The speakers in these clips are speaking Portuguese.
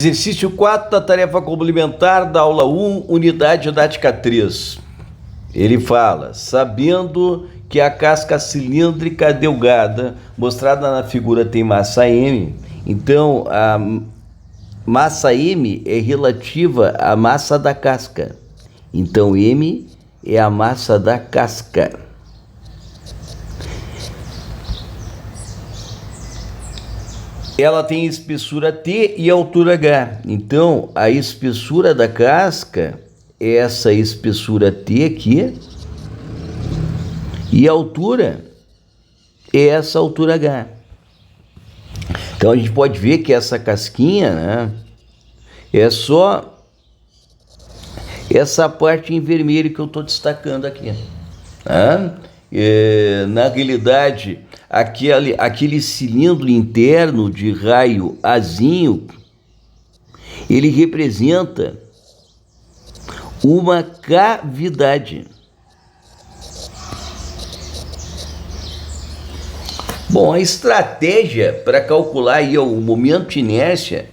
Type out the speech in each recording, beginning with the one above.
Exercício 4 da tarefa complementar da aula 1, unidade didática 3. Ele fala, sabendo que a casca cilíndrica delgada, mostrada na figura, tem massa M, então a massa M é relativa à massa da casca. Então M é a massa da casca. Ela tem espessura T e altura H. Então, a espessura da casca é essa espessura T aqui. E a altura é essa altura H. Então, a gente pode ver que essa casquinha, né, é só essa parte em vermelho que eu estou destacando aqui. Tá? Na realidade, aquele cilindro interno de raio azinho, ele representa uma cavidade. Bom, a estratégia para calcular aí o momento de inércia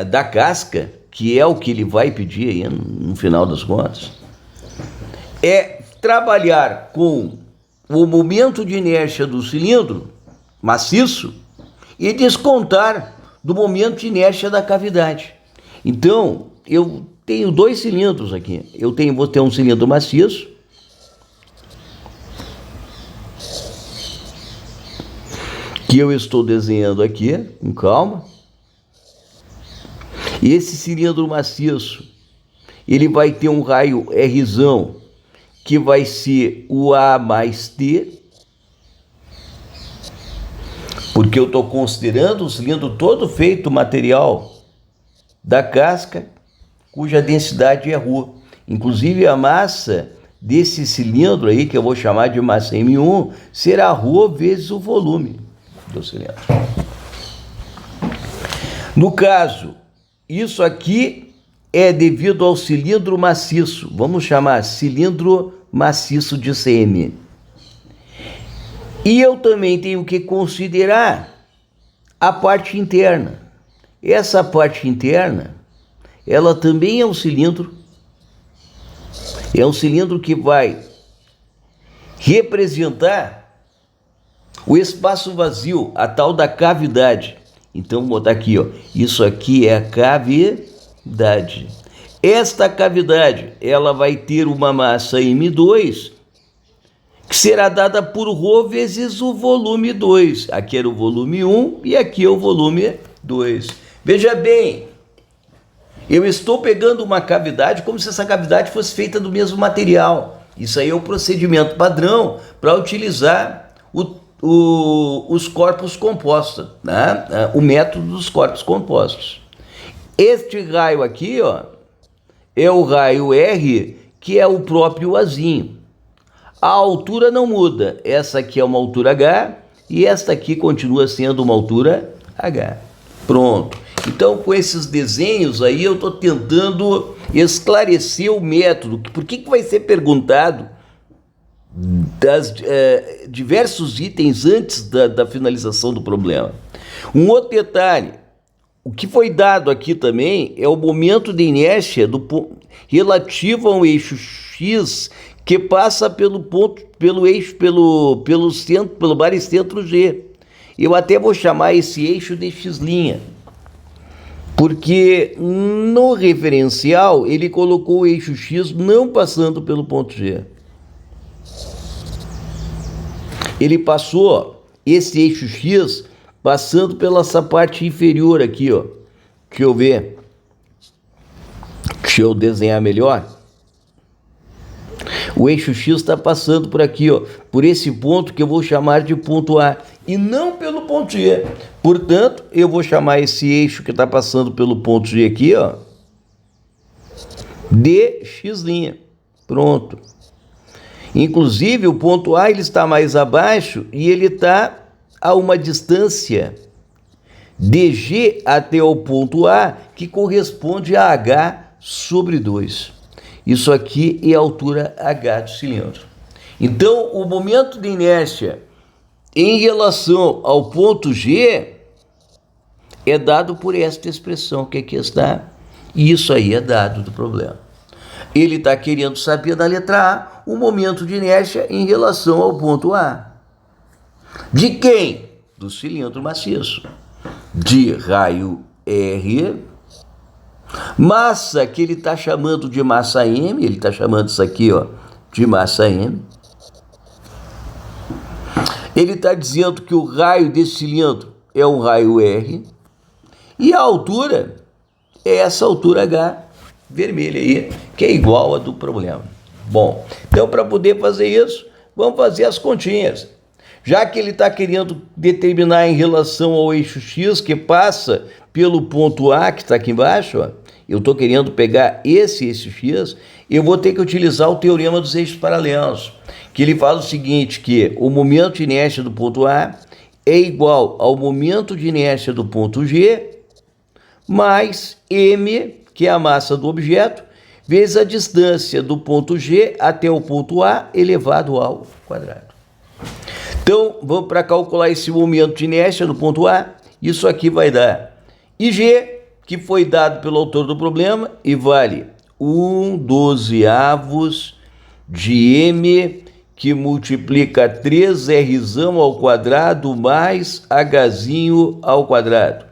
da casca, que é o que ele vai pedir aí no final das contas, é trabalhar com o momento de inércia do cilindro maciço e descontar do momento de inércia da cavidade. Então, eu tenho dois cilindros aqui. Vou ter um cilindro maciço que eu estou desenhando aqui, com calma. E esse cilindro maciço, ele vai ter um raio Rzão, que vai ser o A mais T, porque eu estou considerando o cilindro todo feito material da casca, cuja densidade é ρ. Inclusive a massa desse cilindro aí, que eu vou chamar de massa M1, será ρ vezes o volume do cilindro. No caso, isso aqui é devido ao cilindro maciço, vamos chamar cilindro maciço de CM. E eu também tenho que considerar a parte interna. Essa parte interna, ela também é um cilindro que vai representar o espaço vazio, a tal da cavidade. Então, vou botar aqui, ó, isso aqui é a cavidade. Esta cavidade, ela vai ter uma massa M2, que será dada por ρ vezes o volume 2. Aqui era o volume 1 e aqui é o volume 2. Veja bem, eu estou pegando uma cavidade como se essa cavidade fosse feita do mesmo material. Isso aí é o procedimento padrão para utilizar os corpos compostos, né? O método dos corpos compostos. Este raio aqui, ó, é o raio R, que é o próprio Azinho. A altura não muda. Essa aqui é uma altura H e esta aqui continua sendo uma altura H. Pronto. Então, com esses desenhos aí, eu estou tentando esclarecer o método. Por que vai ser perguntado diversos itens antes da finalização do problema? Um outro detalhe. O que foi dado aqui também é o momento de inércia relativo ao eixo X, que passa pelo baricentro G. Eu até vou chamar esse eixo de X', porque no referencial ele colocou o eixo X não passando pelo ponto G. Ele passou esse eixo X passando pela essa parte inferior aqui, ó. Deixa eu ver. Deixa eu desenhar melhor. O eixo X está passando por aqui, ó, por esse ponto que eu vou chamar de ponto A, e não pelo ponto G. Portanto, eu vou chamar esse eixo que está passando pelo ponto G aqui, ó, de X'. Pronto. Inclusive, o ponto A ele está mais abaixo e ele está a uma distância de G até o ponto A, que corresponde a H sobre 2. Isso aqui é a altura H do cilindro. Então, o momento de inércia em relação ao ponto G é dado por esta expressão que aqui está. E isso aí é dado do problema. Ele está querendo saber na letra A o momento de inércia em relação ao ponto A. De quem? Do cilindro maciço. De raio R. Massa que ele está chamando de massa M. Ele está chamando isso aqui, ó, de massa M. Ele está dizendo que o raio desse cilindro é um raio R. E a altura é essa altura H vermelha aí, que é igual a do problema. Bom, então para poder fazer isso, vamos fazer as continhas. Já que ele está querendo determinar em relação ao eixo X, que passa pelo ponto A, que está aqui embaixo, ó, eu estou querendo pegar esse eixo X, eu vou ter que utilizar o teorema dos eixos paralelos, que ele fala o seguinte, que o momento de inércia do ponto A é igual ao momento de inércia do ponto G, mais m, que é a massa do objeto, vezes a distância do ponto G até o ponto A elevado ao quadrado. Então, vamos para calcular esse momento de inércia do ponto A. Isso aqui vai dar IG, que foi dado pelo autor do problema, e vale 1/12 de m, que multiplica 3r ao quadrado mais h ao quadrado,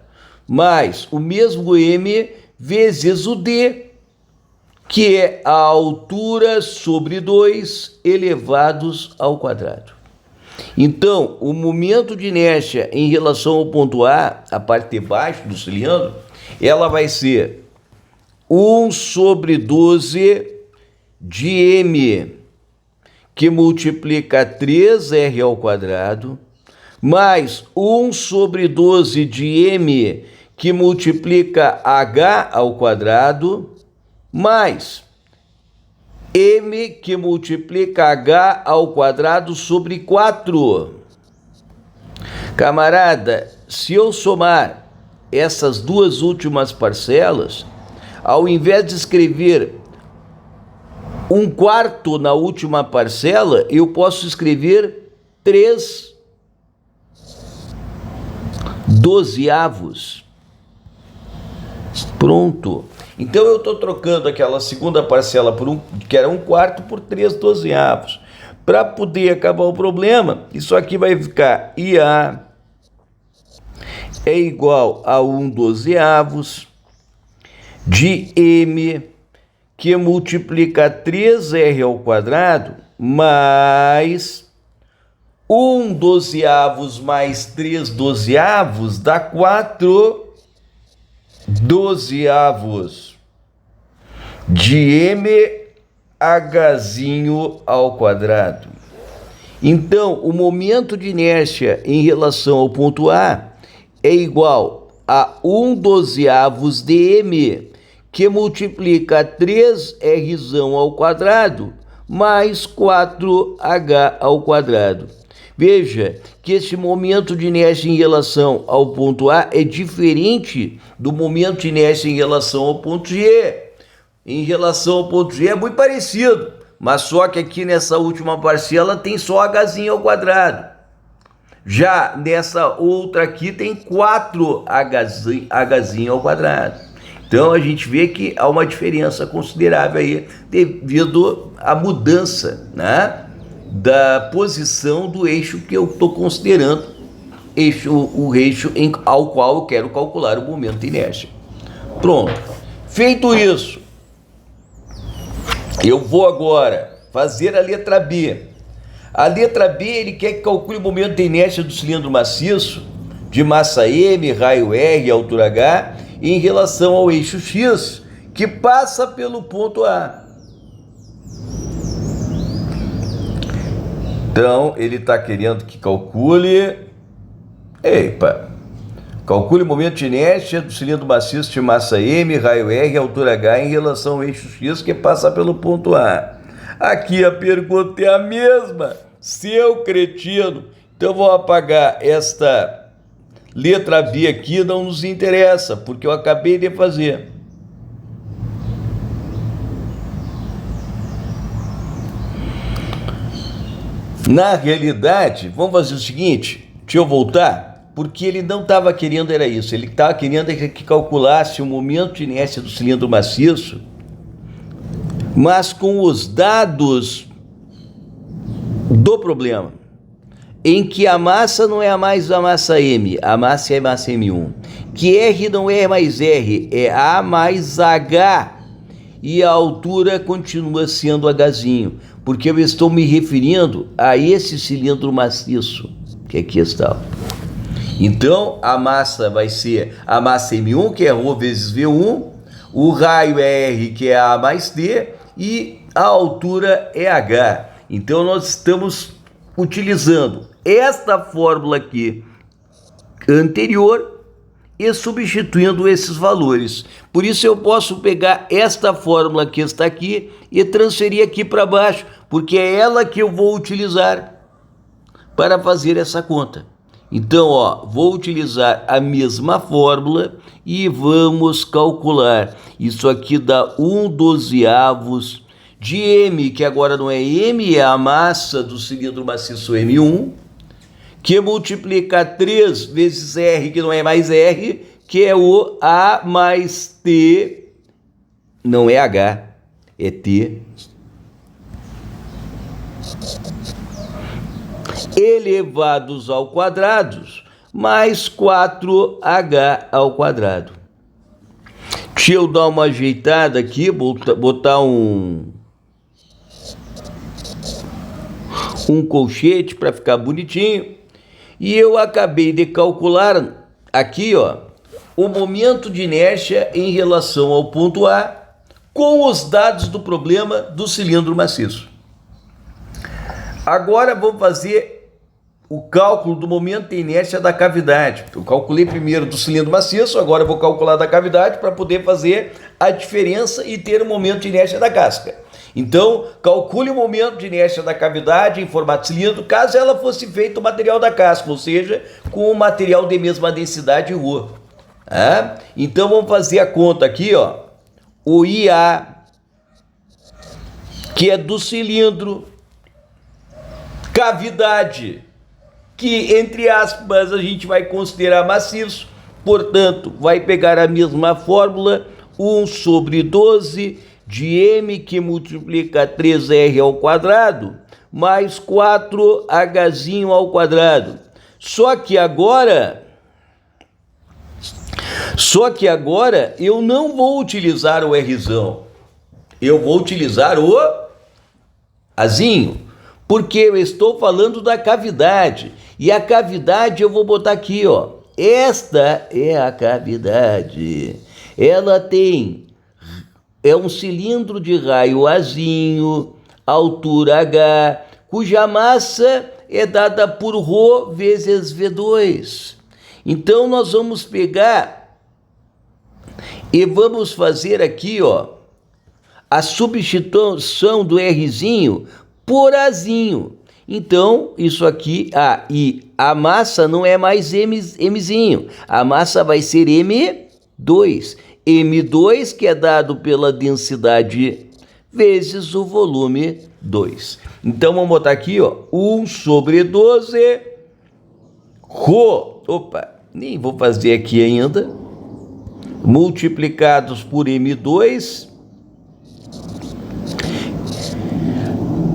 mais o mesmo m vezes o d, que é a altura sobre 2 elevados ao quadrado. Então, o momento de inércia em relação ao ponto A, a parte de baixo do cilindro, ela vai ser 1/12 de m, que multiplica 3r ao quadrado, mais 1/12 de m, que multiplica h ao quadrado, mais m, que multiplica h ao quadrado sobre 4. Camarada, se eu somar essas duas últimas parcelas, ao invés de escrever 1/4 na última parcela, eu posso escrever 3/12. Pronto. Então eu estou trocando aquela segunda parcela que era 1/4 por 3/12. Para poder acabar o problema, isso aqui vai ficar IA é igual a 1/12 de m, que multiplica 3r ao quadrado, mais 1/12 mais 3/12 dá 4/12 de mh ao quadrado. Então, o momento de inércia em relação ao ponto A é igual a 1/12 de m, que multiplica 3r ao quadrado mais 4h ao quadrado. Veja que esse momento de inércia em relação ao ponto A é diferente do momento de inércia em relação ao ponto G. Em relação ao ponto G é muito parecido, mas só que aqui nessa última parcela tem só h ao quadrado. Já nessa outra aqui tem 4h ao quadrado. Então a gente vê que há uma diferença considerável aí devido à mudança, né, da posição do eixo que eu estou considerando o eixo ao qual eu quero calcular o momento de inércia. Pronto. Feito isso, eu vou agora fazer a letra B. A letra B, ele quer que calcule o momento de inércia do cilindro maciço de massa M, raio R e altura H em relação ao eixo X, que passa pelo ponto A. Então, ele está querendo que calcule... Calcule o momento de inércia do cilindro maciço de massa M, raio R e altura H em relação ao eixo X, que passa pelo ponto A. Aqui a pergunta é a mesma. Seu cretino. Então, vou apagar esta letra B aqui, não nos interessa, porque eu acabei de fazer. Na realidade, vamos fazer o seguinte, deixa eu voltar. porque ele não estava querendo era isso, ele estava querendo que calculasse o momento de inércia do cilindro maciço, mas com os dados do problema, em que a massa não é mais a massa M, a massa é a massa M1, que R não é mais R, é A mais H, e a altura continua sendo Hzinho, porque eu estou me referindo a esse cilindro maciço, que aqui está. Então, a massa vai ser a massa M1, que é ρ vezes V1, o raio é R, que é A mais T, e a altura é H. Então, nós estamos utilizando esta fórmula aqui anterior e substituindo esses valores. Por isso, eu posso pegar esta fórmula que está aqui e transferir aqui para baixo, porque é ela que eu vou utilizar para fazer essa conta. Então, ó, vou utilizar a mesma fórmula e vamos calcular. Isso aqui dá 1/12 de M, que agora não é M, é a massa do cilindro maciço M1, que multiplica 3 vezes R, que não é mais R, que é o A mais T, não é H, é T, elevados ao quadrado, mais 4H ao quadrado. Deixa eu dar uma ajeitada aqui, botar um colchete para ficar bonitinho. E eu acabei de calcular aqui, ó, o momento de inércia em relação ao ponto A com os dados do problema do cilindro maciço. Agora vamos fazer o cálculo do momento de inércia da cavidade. Eu calculei primeiro do cilindro maciço, agora eu vou calcular da cavidade para poder fazer a diferença e ter o momento de inércia da casca. Então, calcule o momento de inércia da cavidade em formato cilindro, caso ela fosse feita o material da casca, ou seja, com o material de mesma densidade ρ. Então, vamos fazer a conta aqui, ó. O IA, que é do cilindro, cavidade, que, entre aspas, a gente vai considerar maciço, portanto, vai pegar a mesma fórmula, 1/12 de M, que multiplica 3R ao quadrado, mais 4Hzinho ao quadrado. Só que agora eu não vou utilizar o Rzão, eu vou utilizar o Azinho, porque eu estou falando da cavidade. E a cavidade eu vou botar aqui, ó. Esta é a cavidade. Ela é um cilindro de raio Azinho, altura H, cuja massa é dada por ρ vezes V2. Então, nós vamos pegar e vamos fazer aqui, ó, a substituição do Rzinho por Azinho. Então, isso aqui, e a massa não é mais Mzinho, a massa vai ser M2. M2, que é dado pela densidade vezes o volume 2. Então, vamos botar aqui, ó, 1/12 ρ, nem vou fazer aqui ainda, multiplicados por M2,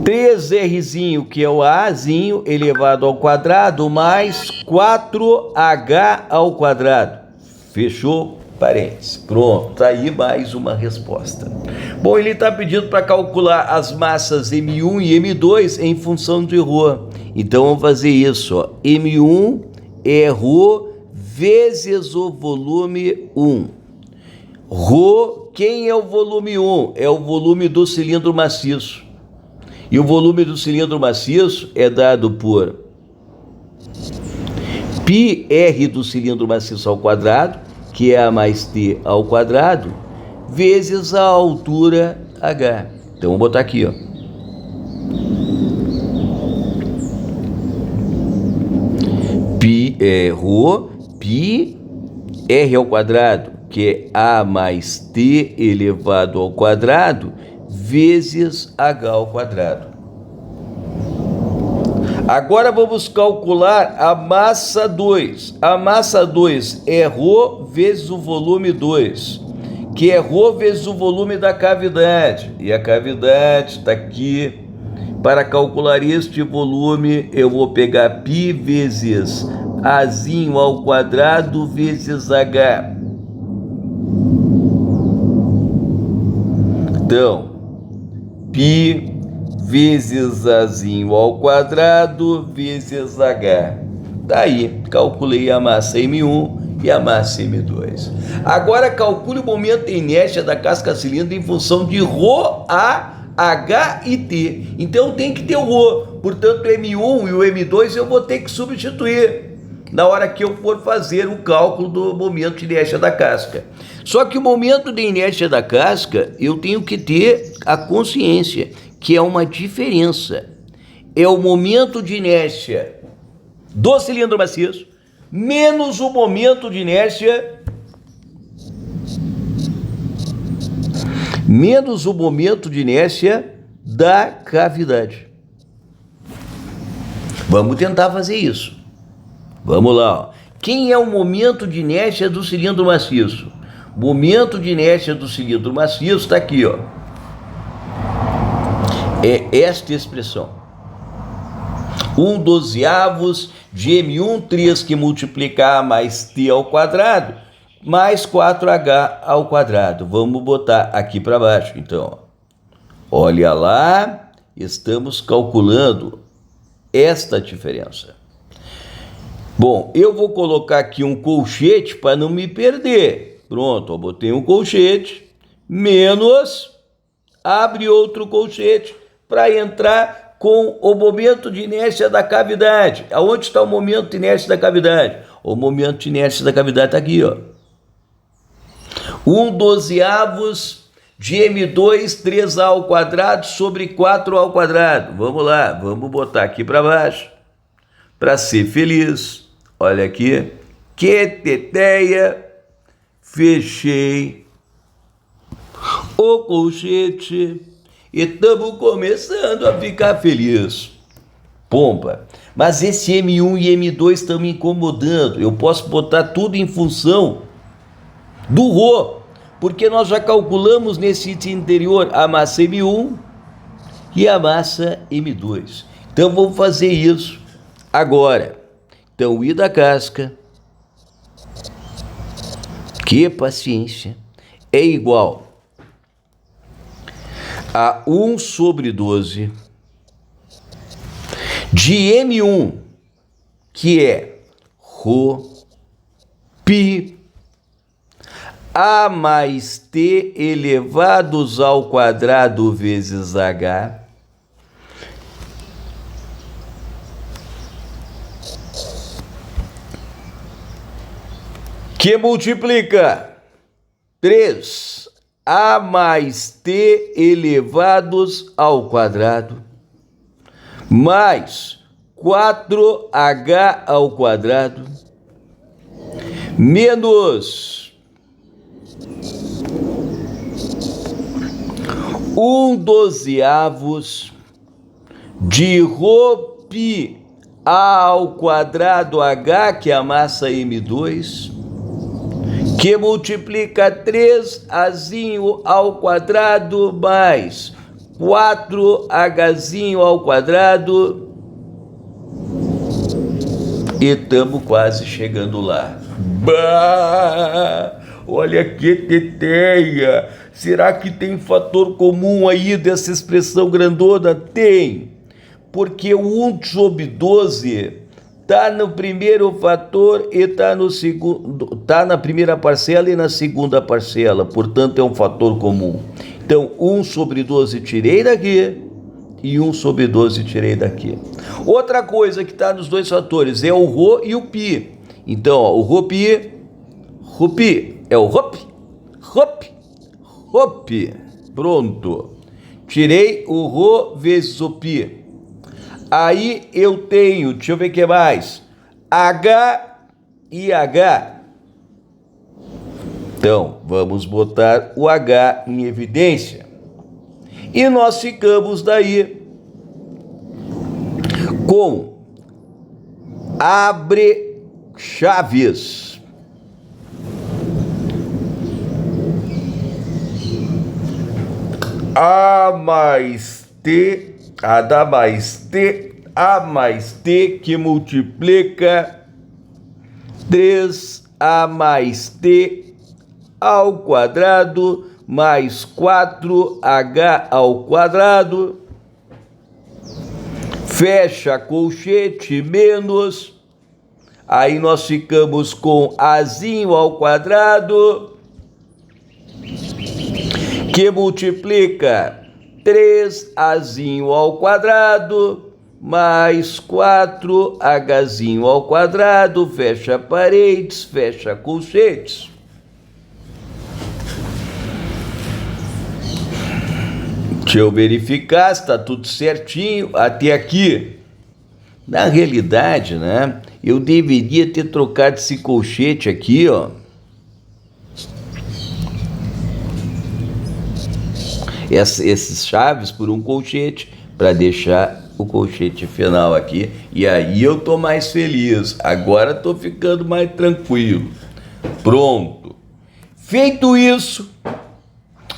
3Rzinho, que é o Azinho, elevado ao quadrado, mais 4H ao quadrado. Fechou? Parênteses. Pronto, tá aí mais uma resposta. Bom, ele está pedindo para calcular as massas M1 e M2 em função de ρ. Então, vamos fazer isso, ó. M1 é ρ vezes o volume 1. Ρ, quem é o volume 1? É o volume do cilindro maciço. E o volume do cilindro maciço é dado por πr do cilindro maciço ao quadrado, que é A mais T ao quadrado, vezes a altura H. Então, vamos botar aqui, ó. Π é ρ, π r ao quadrado, que é A mais T elevado ao quadrado, vezes H ao quadrado. Agora vamos calcular a massa 2. A massa 2 é ρ vezes o volume 2, que é ρ vezes o volume da cavidade. E a cavidade está aqui. Para calcular este volume, eu vou pegar π vezes Azinho ao quadrado vezes H. Então, π vezes Azinho ao quadrado vezes H. Daí, calculei a massa M1 e a massa M2. Agora, calcule o momento de inércia da casca cilíndrica em função de ρ, A, H e T. Então, tem que ter o ρ. Portanto, o M1 e o M2 eu vou ter que substituir na hora que eu for fazer o cálculo do momento de inércia da casca. Só que o momento de inércia da casca, eu tenho que ter a consciência que é uma diferença. É o momento de inércia do cilindro maciço menos o momento de inércia da cavidade. Vamos tentar fazer isso. Vamos lá. Ó. Quem é o momento de inércia do cilindro maciço? O momento de inércia do cilindro maciço está aqui, ó. É esta expressão. 1/12 de M1, 3 que multiplica A mais T ao quadrado, mais 4H ao quadrado. Vamos botar aqui para baixo, então. Ó. Olha lá, estamos calculando esta diferença. Bom, eu vou colocar aqui um colchete para não me perder. Pronto, eu botei um colchete, menos, abre outro colchete para entrar com o momento de inércia da cavidade. Aonde está o momento de inércia da cavidade? O momento de inércia da cavidade está aqui, ó. 1/12 de M2, 3A ao quadrado sobre 4A ao quadrado. Vamos lá, vamos botar aqui para baixo, para ser feliz. Olha aqui, que teteia, fechei o colchete e estamos começando a ficar feliz. Pomba, mas esse M1 e M2 estão me incomodando. Eu posso botar tudo em função do ρ, porque nós já calculamos nesse item anterior a massa M1 e a massa M2. Então vamos fazer isso agora. Então o I da casca, que paciência, é igual a 1/12 de M1, que é ρ, π, A mais T elevados ao quadrado vezes H, que multiplica 3A mais T elevados ao quadrado, mais 4H ao quadrado, menos 1/12 de ρ π A ao quadrado H, que é a massa M2, que multiplica 3Azinho ao quadrado mais 4Hzinho ao quadrado. E estamos quase chegando lá. Bah! Olha que teteia! Será que tem fator comum aí dessa expressão grandona? Tem! Porque o 1/12 está no primeiro fator e está no segundo, está na primeira parcela e na segunda parcela, portanto é um fator comum. Então 1/12 tirei daqui e 1/12 tirei daqui. Outra coisa que está nos dois fatores é o ρ e o π. Então ó, o ρ π é o ρ π. Pronto. Tirei o ρ vezes o π. Aí eu tenho, deixa eu ver o que mais, H e H. Então, vamos botar o H em evidência. E nós ficamos daí com Abre chaves. A mais T, A dá mais T, A mais T que multiplica 3A mais T ao quadrado mais 4H ao quadrado, fecha colchete, menos, aí nós ficamos com Azinho ao quadrado, que multiplica 3Azinho ao quadrado, mais 4Hzinho ao quadrado, fecha paredes, fecha colchetes. Deixa eu verificar se está tudo certinho até aqui. Na realidade, né, eu deveria ter trocado esse colchete aqui, ó. Esses chaves por um colchete, para deixar o colchete final aqui. E aí eu tô mais feliz. Agora tô ficando mais tranquilo. Pronto. Feito isso,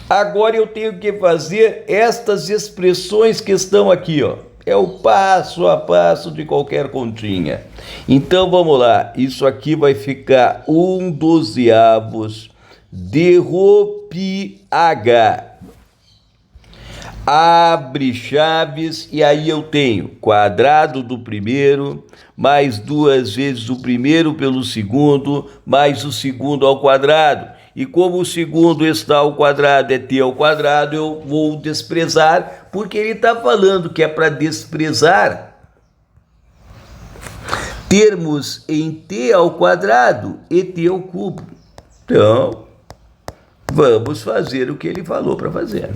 agora eu tenho que fazer estas expressões que estão aqui, ó. É o passo a passo de qualquer continha. Então vamos lá. Isso aqui vai ficar 1/12 de Rho pi H. Abre chaves e aí eu tenho quadrado do primeiro, mais 2 vezes o primeiro pelo segundo, mais o segundo ao quadrado. E como o segundo está ao quadrado é t ao quadrado, eu vou desprezar, porque ele está falando que é para desprezar termos em t ao quadrado e t ao cubo. Então, vamos fazer o que ele falou para fazer.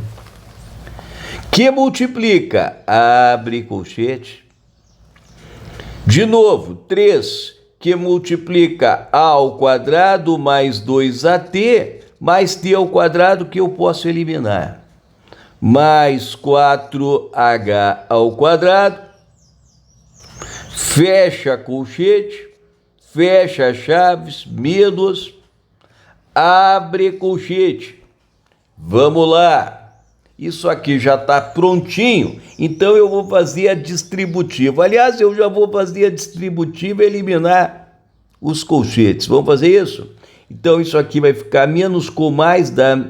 Que multiplica, abre colchete, de novo, 3, que multiplica a ao quadrado mais 2at, mais t ao quadrado que eu posso eliminar, mais 4h ao quadrado, fecha colchete, fecha chaves, menos, abre colchete. Vamos lá. Isso aqui já está prontinho, então eu vou fazer a distributiva. Aliás, eu já vou fazer a distributiva e eliminar os colchetes. Vamos fazer isso? Então, isso aqui vai ficar menos com mais, dá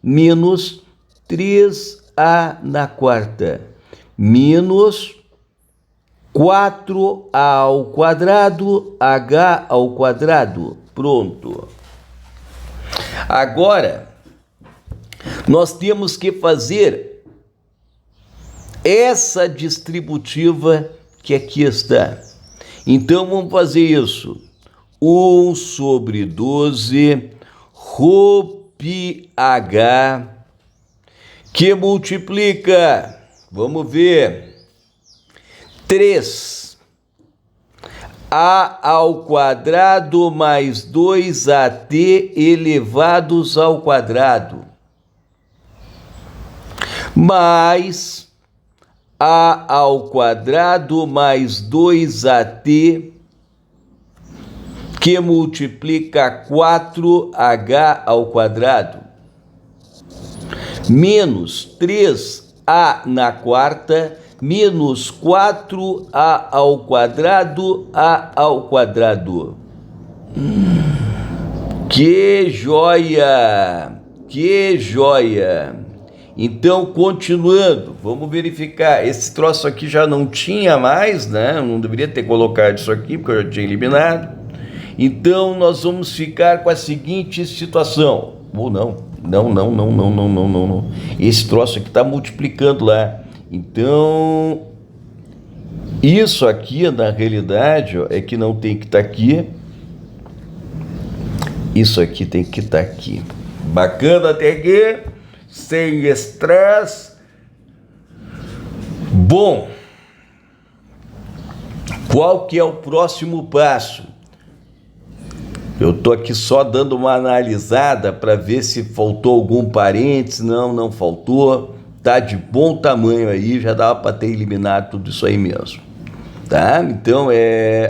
menos 3a na quarta, menos 4a ao quadrado, h ao quadrado. Pronto. Agora, nós temos que fazer essa distributiva que aqui está. Então, vamos fazer isso. 1/12 Rho pi H, que multiplica, vamos ver, 3 a ao quadrado mais 2at elevados ao quadrado, mais a ao quadrado mais 2at, que multiplica 4h ao quadrado, menos 3a na quarta, menos 4a ao quadrado, a ao quadrado. Que joia! Que joia! Então, continuando, vamos verificar. Esse troço aqui já não tinha mais, né? Eu não deveria ter colocado isso aqui, porque eu já tinha eliminado. Então, nós vamos ficar com a seguinte situação. Ou não. Não. Esse troço aqui está multiplicando lá. Então, isso aqui, na realidade, ó, é que não tem que estar aqui. Isso aqui tem que estar aqui. Bacana até aqui. Sem estresse. Bom, qual que é o próximo passo? Eu tô aqui só dando uma analisada para ver se faltou algum parênteses. Não faltou. Tá de bom tamanho aí, já dava para ter eliminado tudo isso aí mesmo. tá? Então,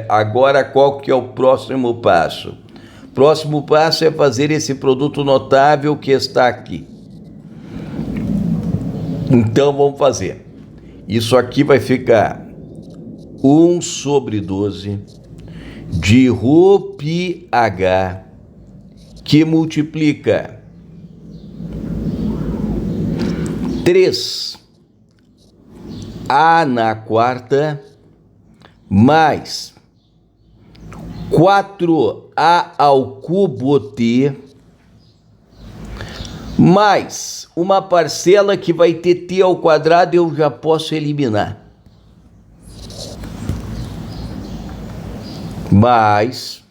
agora qual que é o próximo passo? Próximo passo é fazer esse produto notável que está aqui. Então, vamos fazer. Isso aqui vai ficar 1 sobre 12 de ρπh, que multiplica 3a na quarta mais 4a ao cubo t mais uma parcela que vai ter t ao quadrado, eu já posso eliminar. Mais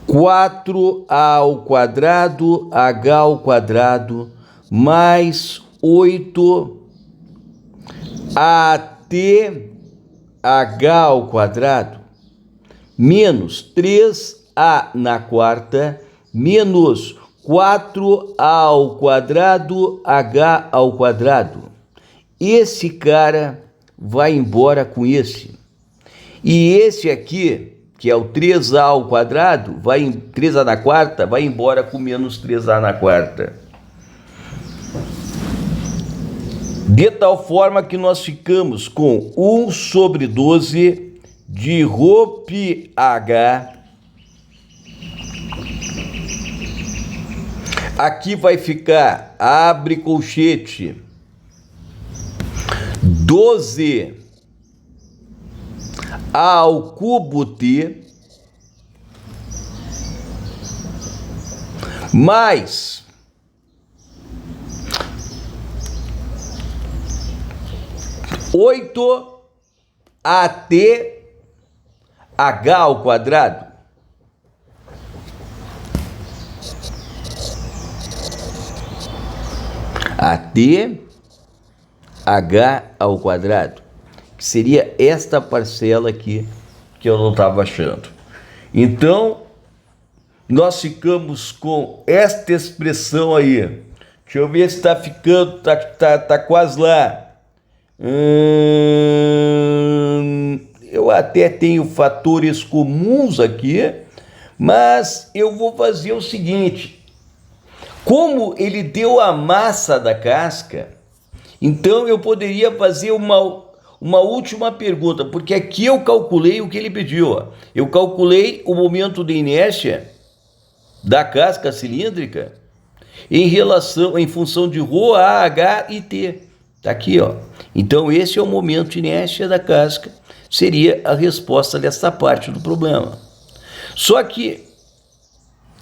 4a ao quadrado, h ao quadrado, mais 8at h ao quadrado, menos 3a na quarta, menos 4a ao quadrado, h ao quadrado. Esse cara vai embora com esse. E esse aqui, que é o 3a ao quadrado, 3a na quarta, vai embora com menos 3a na quarta. De tal forma que nós ficamos com 1 sobre 12 de ρph aqui vai ficar, abre colchete, 12 ao cubo t mais 8at h ao quadrado. At h ao quadrado, que seria esta parcela aqui que eu não estava achando. Então, nós ficamos com esta expressão aí. Deixa eu ver se está ficando, tá quase lá. Eu até tenho fatores comuns aqui, mas eu vou fazer o seguinte: como ele deu a massa da casca, então eu poderia fazer uma última pergunta, porque aqui eu calculei o que ele pediu. Ó. Eu calculei o momento de inércia da casca cilíndrica em função de ρ, a, h e t. Está aqui, ó. Então, esse é o momento de inércia da casca, seria a resposta dessa parte do problema. Só que,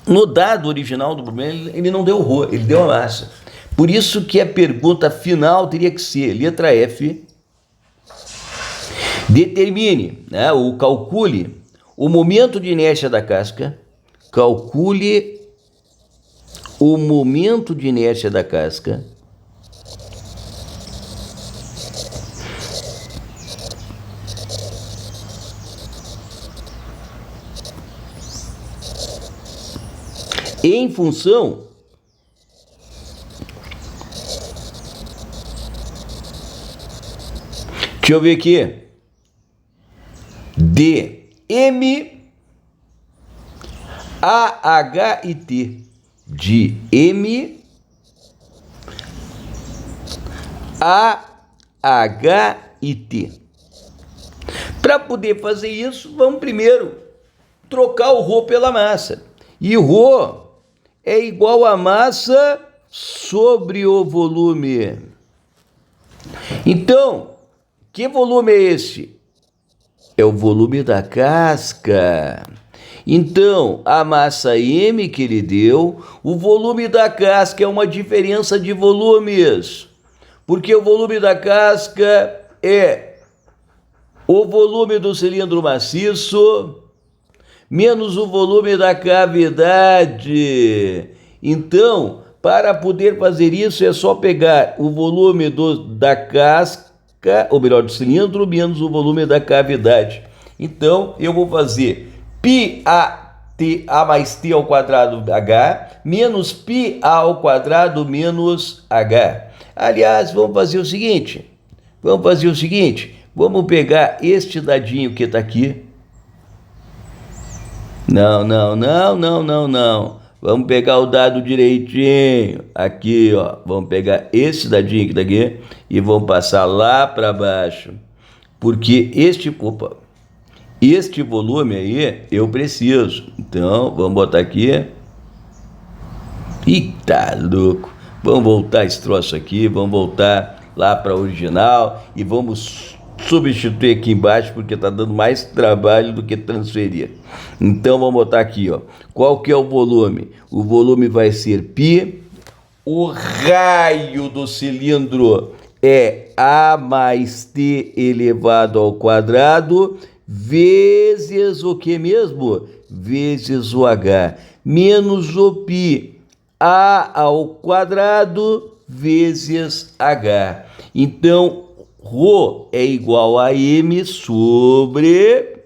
no dado original do problema, ele não deu ρ, ele deu a massa. Por isso que a pergunta final teria que ser, letra F, determine, né, ou calcule o momento de inércia da casca, calcule o momento de inércia da casca em função deixa eu ver aqui, de M a H e T, de M a H e T. Para poder fazer isso, vamos primeiro trocar o ρ pela massa. E o ρ é igual a massa sobre o volume. Então, que volume é esse? É o volume da casca. Então, a massa M que ele deu, o volume da casca é uma diferença de volumes. Porque o volume da casca é o volume do cilindro maciço menos o volume da cavidade. Então, para poder fazer isso, é só pegar o volume da casca, ou melhor, do cilindro, menos o volume da cavidade. Então, eu vou fazer πa mais t ao quadrado h, menos πa ao quadrado menos h. Aliás, vamos fazer o seguinte, Vamos pegar este dadinho que está aqui. Não. Vamos pegar o dado direitinho. Aqui, ó. Vamos pegar esse dadinho que tá aqui e vamos passar lá para baixo. Porque este volume aí eu preciso. Então, vamos botar aqui. Eita, louco. Vamos voltar esse troço aqui. Vamos voltar lá para a original e vamos substituir aqui embaixo porque tá dando mais trabalho do que transferir. Então vamos botar aqui, ó. Qual que é o volume? O volume vai ser π. O raio do cilindro é A mais T elevado ao quadrado vezes o que mesmo? Vezes o H menos o π A ao quadrado vezes H. Então Rho é igual a M sobre...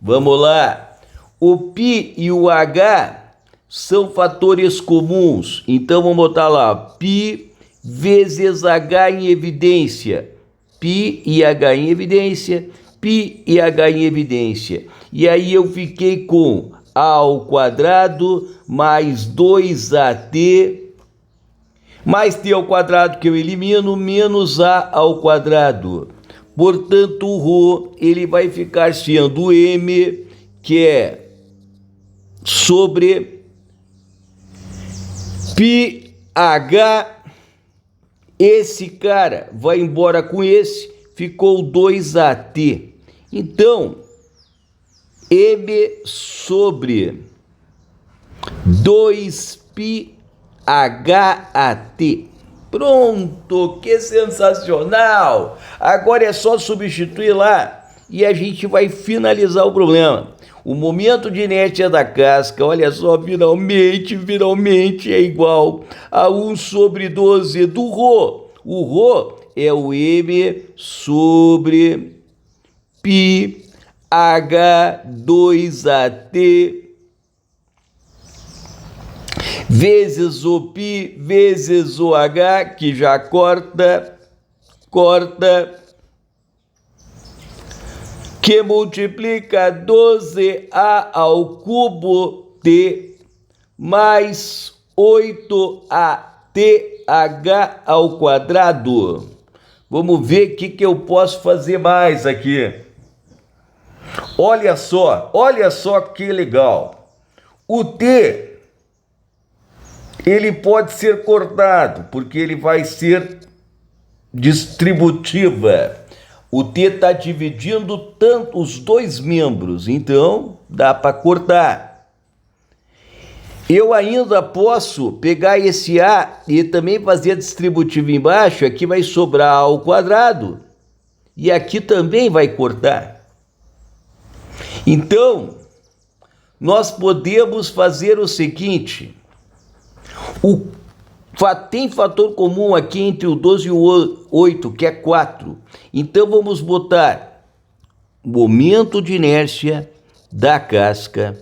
Vamos lá. O π e o H são fatores comuns. Então vamos botar lá. π vezes H em evidência. π e H em evidência. π e H em evidência. E aí eu fiquei com A ao quadrado mais 2AT mais T ao quadrado que eu elimino, menos A ao quadrado. Portanto, o Rho, ele vai ficar sendo M, que é sobre πH. Esse cara vai embora com esse, ficou 2AT. Então, M sobre 2π HAT. Pronto, que sensacional! Agora é só substituir lá e a gente vai finalizar o problema. O momento de inércia da casca, olha só, finalmente é igual a 1 sobre 12 do Rho. O Rho é o M sobre π H2AT vezes o π vezes o H, que já corta, que multiplica 12A ao cubo T mais 8ATH ao quadrado. Vamos ver o que eu posso fazer mais aqui. Olha só que legal. O T... ele pode ser cortado, porque ele vai ser distributiva. O T está dividindo tanto os dois membros, então dá para cortar. Eu ainda posso pegar esse A e também fazer a distributiva embaixo, aqui vai sobrar A ao quadrado, e aqui também vai cortar. Então, nós podemos fazer o seguinte... Tem fator comum aqui entre o 12 e o 8, que é 4. Então vamos botar momento de inércia da casca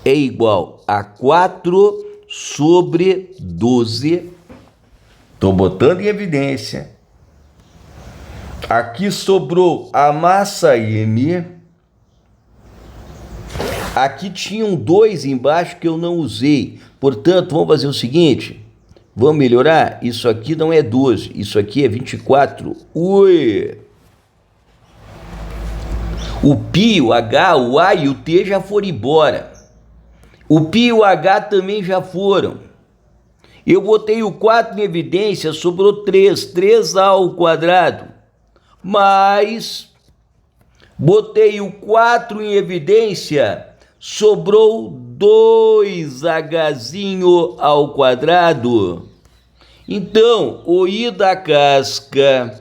é igual a 4 sobre 12. Estou botando em evidência. Aqui sobrou a massa M. Aqui tinham 2 embaixo que eu não usei. Portanto, vamos fazer o seguinte. Vamos melhorar? Isso aqui não é 12. Isso aqui é 24. Ui! O π, o H, o A e o T já foram embora. O π e o H também já foram. Eu botei o 4 em evidência, sobrou 3. 3A ao quadrado. Mas botei o 4 em evidência... sobrou 2Hzinho ao quadrado. Então, o I da casca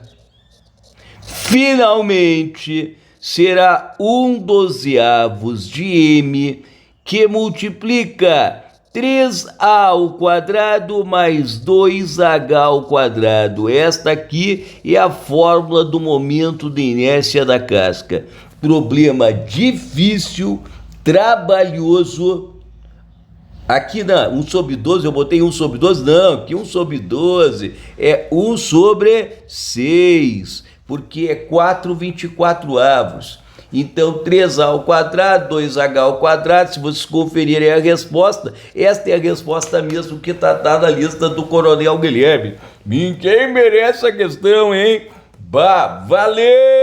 finalmente será 1/12 de M, que multiplica 3A ao quadrado mais 2H ao quadrado. Esta aqui é a fórmula do momento de inércia da casca. Problema difícil, trabalhoso. Aqui não, 1 sobre 12, eu botei 1 sobre 12, não, aqui 1 sobre 12 é 1 sobre 6, porque é 4/24. Então, 3A ao quadrado, 2H ao quadrado, se vocês conferirem a resposta, esta é a resposta mesmo que está na lista do Coronel Guilherme. Quem merece a questão, hein? Bah, valeu!